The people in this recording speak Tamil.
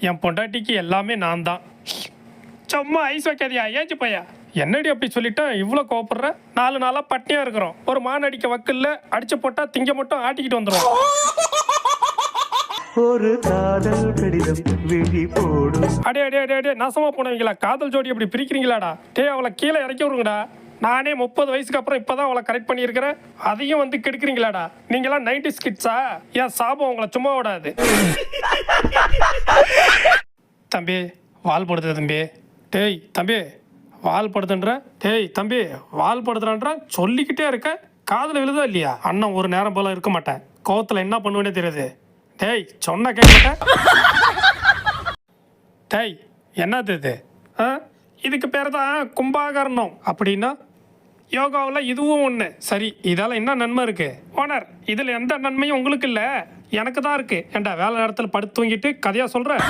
என் பொண்டாட்டிக்கு எல்லாமே நான் தான். சும்மா ஐஸ் வைக்காதியா ஏச்சு பையா. என்னடி அப்படி சொல்லிட்டேன் இவ்வளோ கோவப்படுற? 4 நாளாக பட்டினியாக இருக்கிறோம். ஒரு மான் அடிக்க வக்கில்ல அடிச்சு போட்டா திங்க மட்டும் ஆட்டிக்கிட்டு வந்துடும். ஒரு காதல் கடிதம் விழி போடும். அடே அடே அடே அடே நாசமா போனவங்களா, காதல் ஜோடி அப்படி பிரிக்கிறீங்களாடா? அவளை கீழே இறக்கி விடுங்கடா. நானே 30 வயசுக்கு அப்புறம் இப்போதான் அவளை கரெக்ட் பண்ணியிருக்கிறேன், அதையும் வந்து கெடுக்கிறீங்களாடா? நீங்களாம் 90s கிட்ஸா? என் சாபம் உங்களை சும்மா விடாது. தம்பி வால் போடுது தம்பி. தம்பி வால் படுத்துன்ற. தம்பி வால் படுத்துறான்ற சொல்லிக்கிட்டே இருக்க, காதில் விழுதா இல்லையா? அண்ணன் ஒரு நேரம் போல இருக்க மாட்டேன், கோவத்தில் என்ன பண்ணுவேன்னே தெரியாது. சொன்ன கேட்க மாட்டேன். என்னது இது? இதுக்கு பேர் தான் கும்பாகரணம். அப்படின்னா யோகாவில் இதுவும் ஒன்று. சரி, இதால் என்ன நன்மை இருக்கு ஓனர்? இதில் எந்த நன்மையும் உங்களுக்கு இல்லை, எனக்கு தான் இருக்கு. ஏண்டா வேலை நேரத்தில் படுத்து தூங்கிட்டு கதையாக சொல்கிறேன்.